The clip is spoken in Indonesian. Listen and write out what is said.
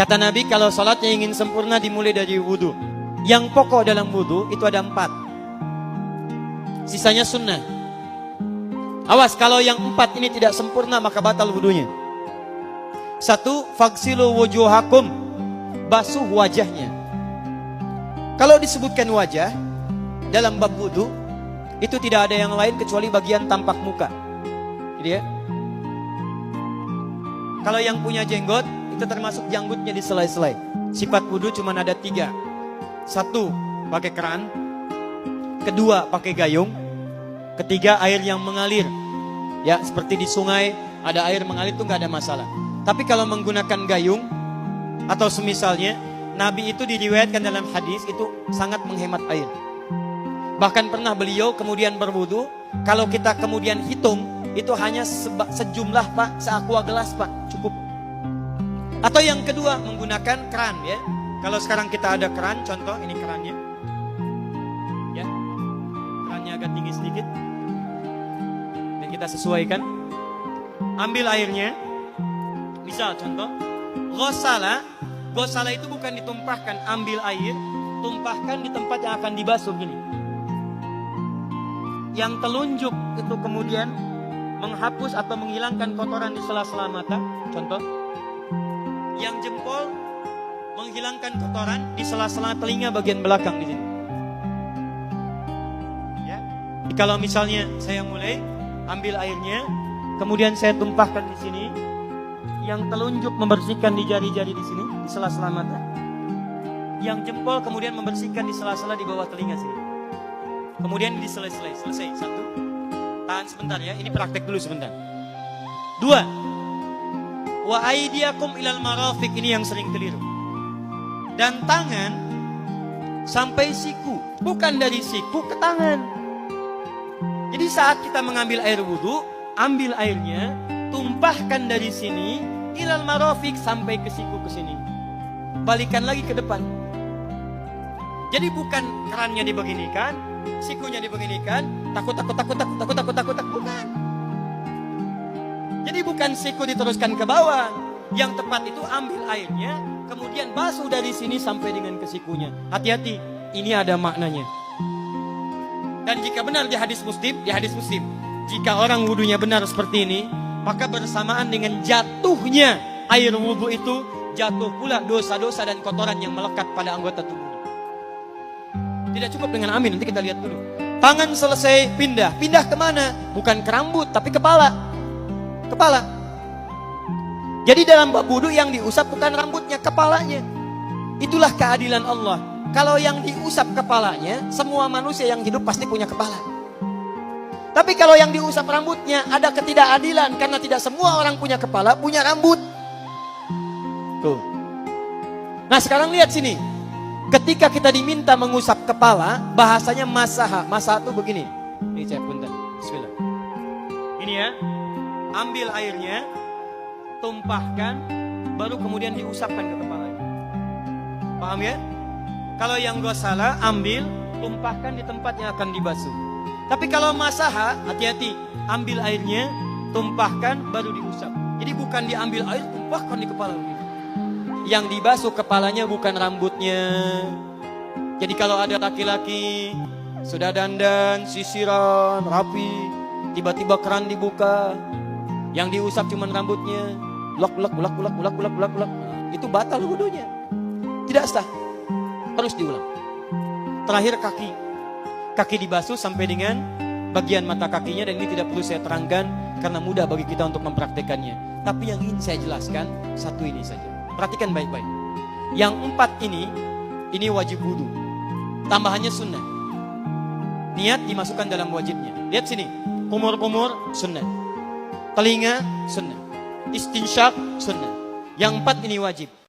Kata Nabi, kalau sholatnya ingin sempurna dimulai dari wudhu. Yang pokok dalam wudhu itu ada 4. Sisanya sunnah. Awas, kalau yang 4 ini tidak sempurna maka batal wudhunya. 1. Faghsilu wujuhakum, basuh wajahnya. Kalau disebutkan wajah dalam bab wudhu, itu tidak ada yang lain kecuali bagian tampak muka. Jadi ya, kalau yang punya jenggot, itu termasuk janggutnya di selai-selai. Sifat wudhu cuma ada 3. 1, pakai keran. 2, pakai gayung. 3, air yang mengalir. Ya, seperti di sungai ada air mengalir itu nggak ada masalah. Tapi kalau menggunakan gayung atau semisalnya, Nabi itu diriwayatkan dalam hadis itu sangat menghemat air. Bahkan pernah beliau kemudian berwudu, kalau kita kemudian hitung, itu hanya sejumlah Pak, seaqua gelas Pak, cukup. Atau yang kedua, menggunakan keran ya. Kalau sekarang kita ada keran, contoh ini kerannya. Ya. Kerannya agak tinggi sedikit. Dan kita sesuaikan. Ambil airnya. Misal contoh, ghosala. Ghosala itu bukan ditumpahkan, ambil air, tumpahkan di tempat yang akan dibasuh gini. Yang telunjuk itu kemudian menghapus atau menghilangkan kotoran di sela-sela mata, contoh. Yang jempol menghilangkan kotoran di sela-sela telinga bagian belakang di sini. Ya. Kalau misalnya saya mulai ambil airnya, kemudian saya tumpahkan di sini. Yang telunjuk membersihkan di jari-jari di sini, di sela-sela mata. Yang jempol kemudian membersihkan di sela-sela di bawah telinga sini. Kemudian di selesai. 1. Tahan sebentar ya, ini praktek dulu sebentar. 2. Wa aidiakum ilal marafiq, ini yang sering keliru. Dan tangan sampai siku, bukan dari siku ke tangan. Jadi saat kita mengambil air wudhu, ambil airnya, tumpahkan dari sini ilal marafiq sampai ke siku ke sini. Balikan lagi ke depan. Jadi bukan kerannya dibeginikan, sikunya dibeginikan, takut, bukan. Jadi bukan siku diteruskan ke bawah. Yang tepat itu ambil airnya, kemudian basuh dari sini sampai dengan ke sikunya. Hati-hati, ini ada maknanya. Dan jika benar di hadis Muslim, jika orang wudunya benar seperti ini, maka bersamaan dengan jatuhnya air wudhu itu, jatuh pula dosa-dosa dan kotoran yang melekat pada anggota tubuhnya. Tidak cukup dengan amin, nanti kita lihat dulu. Tangan selesai, pindah kemana? Bukan ke rambut, tapi kepala. Jadi dalam bab wudhu yang diusap bukan rambutnya, kepalanya. Itulah keadilan Allah. Kalau yang diusap kepalanya, semua manusia yang hidup pasti punya kepala. Tapi kalau yang diusap rambutnya, ada ketidakadilan. Karena tidak semua orang punya kepala, punya rambut. Tuh. Nah sekarang lihat sini. Ketika kita diminta mengusap kepala, bahasanya masaha. Masaha itu begini. Ini saya punten. Bismillah. Ini ya. Ambil airnya, tumpahkan, baru kemudian diusapkan ke kepalanya. Paham ya? Kalau yang ghosala, ambil, tumpahkan di tempat yang akan dibasuh. Tapi kalau masaha, hati-hati. Ambil airnya, tumpahkan, baru diusap. Jadi bukan diambil air, tumpahkan di kepala. Yang dibasuh kepalanya bukan rambutnya. Jadi kalau ada laki-laki, sudah dandan, sisiran, rapi, tiba-tiba keran dibuka, yang diusap cuma rambutnya, ulak. Itu batal wudunya. Tidak sah. Terus diulang. Terakhir kaki dibasuh sampai dengan bagian mata kakinya, dan ini tidak perlu saya terangkan karena mudah bagi kita untuk mempraktekannya. Tapi yang ingin saya jelaskan satu ini saja. Perhatikan baik-baik. Yang 4 ini wajib wudu. Tambahannya sunnah. Niat dimasukkan dalam wajibnya. Lihat sini. Kumur-kumur sunnah. Telinga sunnah. Istinsyak sunnah. Yang 4 ini wajib.